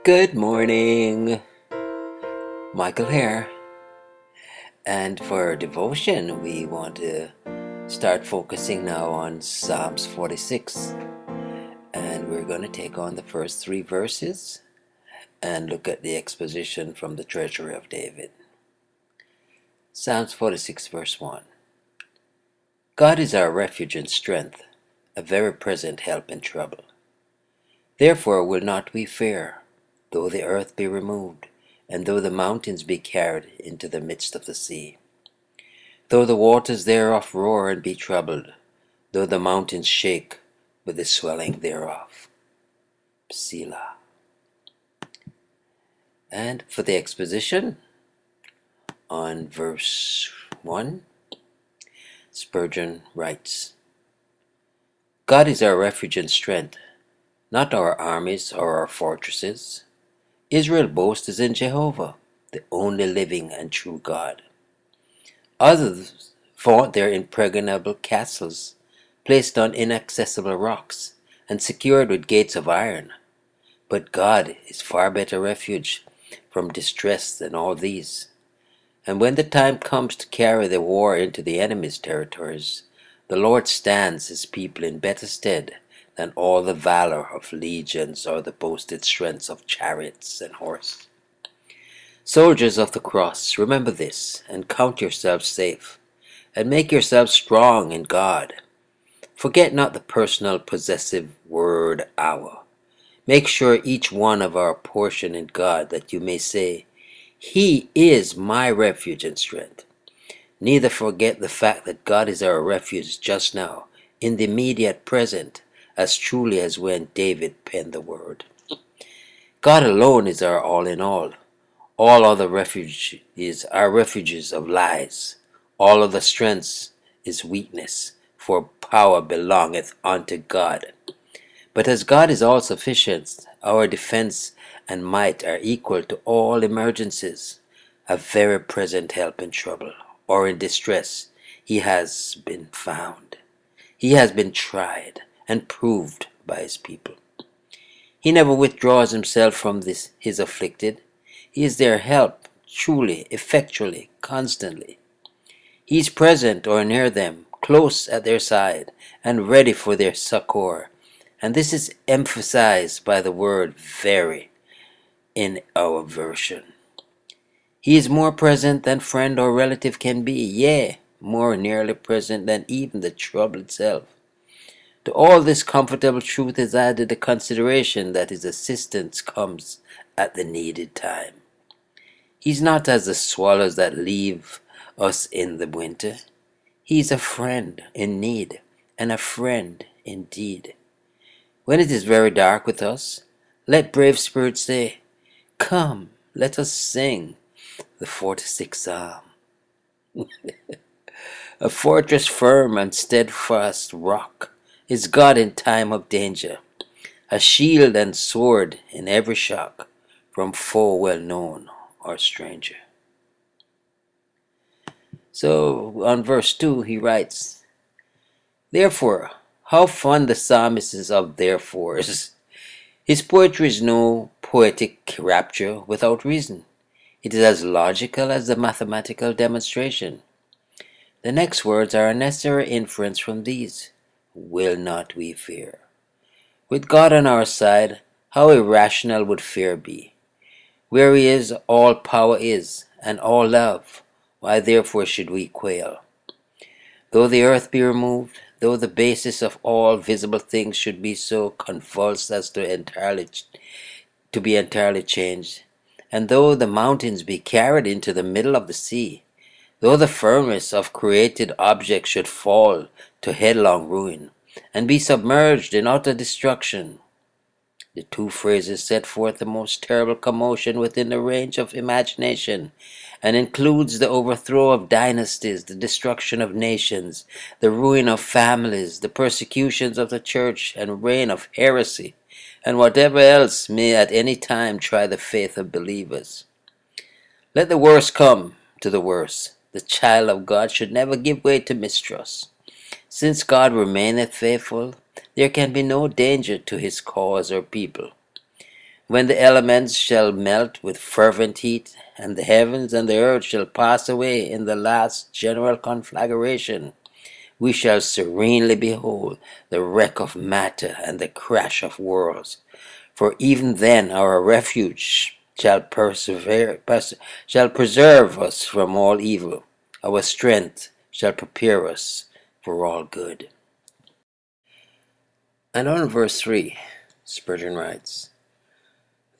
Good morning, Michael here. And for our devotion, we want to start focusing now on Psalms 46. And we're going to take on the first three verses and look at the exposition from the Treasury of David. Psalms 46, verse 1. God is our refuge and strength, a very present help in trouble. Therefore will not we fear, though the earth be removed, and though the mountains be carried into the midst of the sea. Though the waters thereof roar and be troubled, though the mountains shake with the swelling thereof. Selah. And for the exposition, on verse 1, Spurgeon writes, God is our refuge and strength, not our armies or our fortresses. Israel boasts in Jehovah, the only living and true God. Others fought their impregnable castles, placed on inaccessible rocks, and secured with gates of iron. But God is far better refuge from distress than all these. And when the time comes to carry the war into the enemy's territories, the Lord stands his people in better stead than all the valor of legions or the boasted strength of chariots and horse. Soldiers of the cross, remember this, and count yourselves safe, and make yourselves strong in God. Forget not the personal possessive word our. Make sure each one of our portion in God, that you may say, He is my refuge and strength. Neither forget the fact that God is our refuge just now, in the immediate present, as truly as when David penned the word. God alone is our all in all. All other refuges are refuges of lies. All other strength is weakness, for power belongeth unto God. But as God is all sufficient, our defense and might are equal to all emergencies. A very present help in trouble or in distress, he has been found. He has been tried and proved by his people. He never withdraws himself from his afflicted. He is their help, truly, effectually, constantly. He is present or near them, close at their side, and ready for their succor. And this is emphasized by the word very in our version. He is more present than friend or relative can be, yea, more nearly present than even the trouble itself. To all this comfortable truth is added the consideration that his assistance comes at the needed time. He's not as the swallows that leave us in the winter. He's a friend in need, and a friend indeed. When it is very dark with us, let brave spirits say, Come, let us sing the 46th Psalm. A fortress firm and steadfast rock is God in time of danger, a shield and sword in every shock, from foe well known or stranger. So on verse 2 he writes, Therefore, how fond the psalmist is of therefores. His poetry is no poetic rapture without reason. It is as logical as the mathematical demonstration. The next words are a necessary inference from these. Will not we fear? With God on our side, how irrational would fear be? Where he is, all power is, and all love. Why therefore should we quail? Though the earth be removed, though the basis of all visible things should be so convulsed as to be entirely changed, and though the mountains be carried into the middle of the sea, though the firmest of created objects should fall to headlong ruin, and be submerged in utter destruction, the two phrases set forth the most terrible commotion within the range of imagination, and includes the overthrow of dynasties, the destruction of nations, the ruin of families, the persecutions of the church, and reign of heresy, and whatever else may at any time try the faith of believers. Let the worst come to the worst. The child of God should never give way to mistrust. Since God remaineth faithful, there can be no danger to his cause or people. when the elements shall melt with fervent heat, and the heavens and the earth shall pass away in the last general conflagration, we shall serenely behold the wreck of matter and the crash of worlds. For even then our refuge shall shall preserve us from all evil. Our strength shall prepare us for all good. And on verse 3, Spurgeon writes,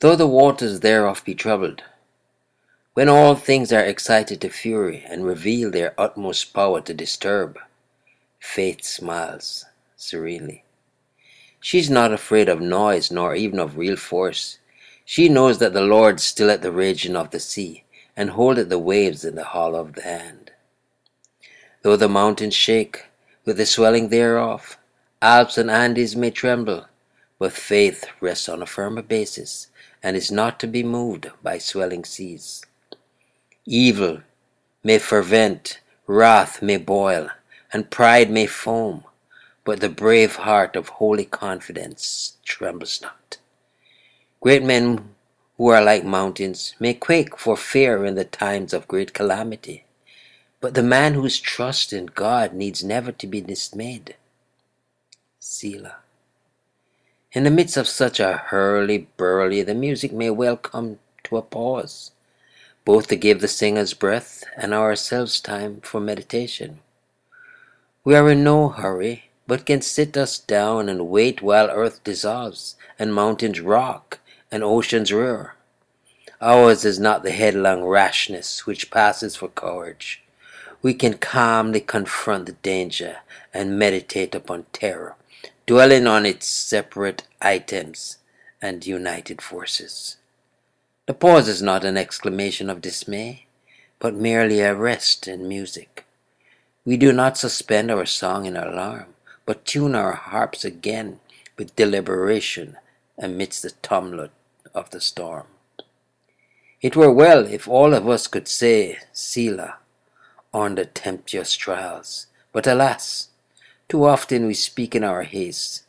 though the waters thereof be troubled, when all things are excited to fury and reveal their utmost power to disturb, faith smiles serenely. She's not afraid of noise nor even of real force. She knows that the Lord stilleth the raging of the sea, and holdeth the waves in the hollow of the hand. Though the mountains shake with the swelling thereof, Alps and Andes may tremble, but faith rests on a firmer basis, and is not to be moved by swelling seas. Evil may fervent, wrath may boil, and pride may foam, but the brave heart of holy confidence trembles not. Great men who are like mountains may quake for fear in the times of great calamity, but the man whose trust in God needs never to be dismayed. Selah. In the midst of such a hurly-burly, the music may well come to a pause, both to give the singers breath and ourselves time for meditation. We are in no hurry, but can sit us down and wait while earth dissolves, and mountains rock, and oceans roar. Ours is not the headlong rashness which passes for courage. We can calmly confront the danger and meditate upon terror, dwelling on its separate items and united forces. The pause is not an exclamation of dismay, but merely a rest in music. We do not suspend our song in alarm, but tune our harps again with deliberation amidst the tumult of the storm. It were well if all of us could say Selah under tempestuous trials, but alas, too often we speak in our haste,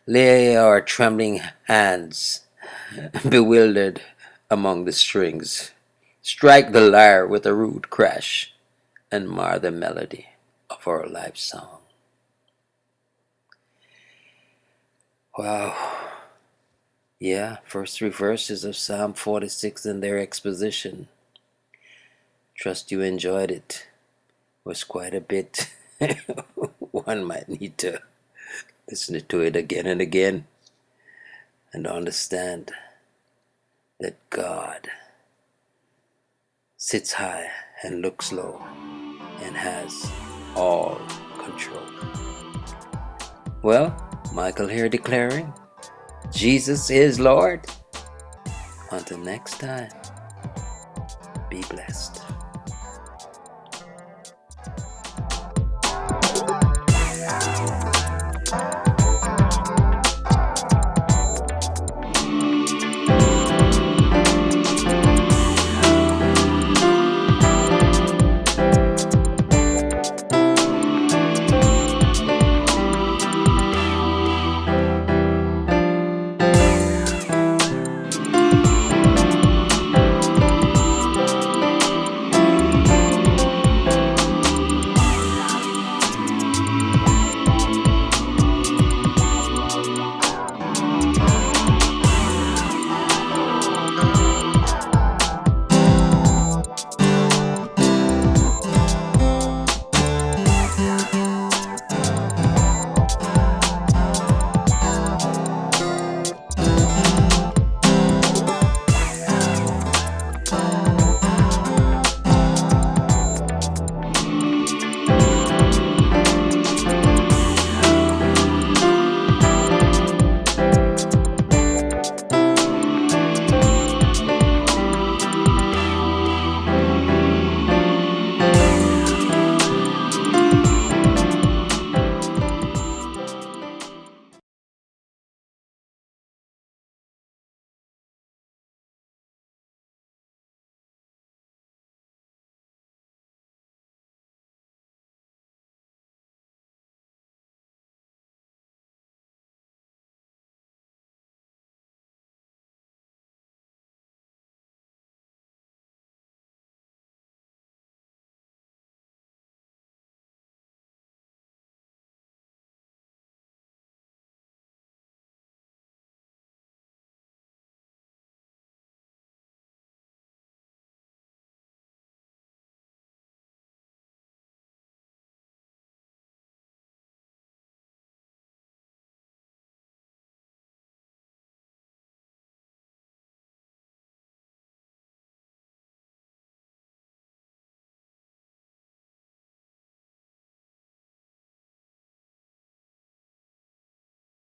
lay our trembling hands bewildered among the strings, strike the lyre with a rude crash, and mar the melody of our life song. Wow. Yeah, first 3 verses of Psalm 46 and their exposition. Trust you enjoyed it. Was quite a bit. One might need to listen to it again and again and understand that God sits high and looks low and has all control. Well, Michael here declaring, Jesus is Lord. Until next time, be blessed.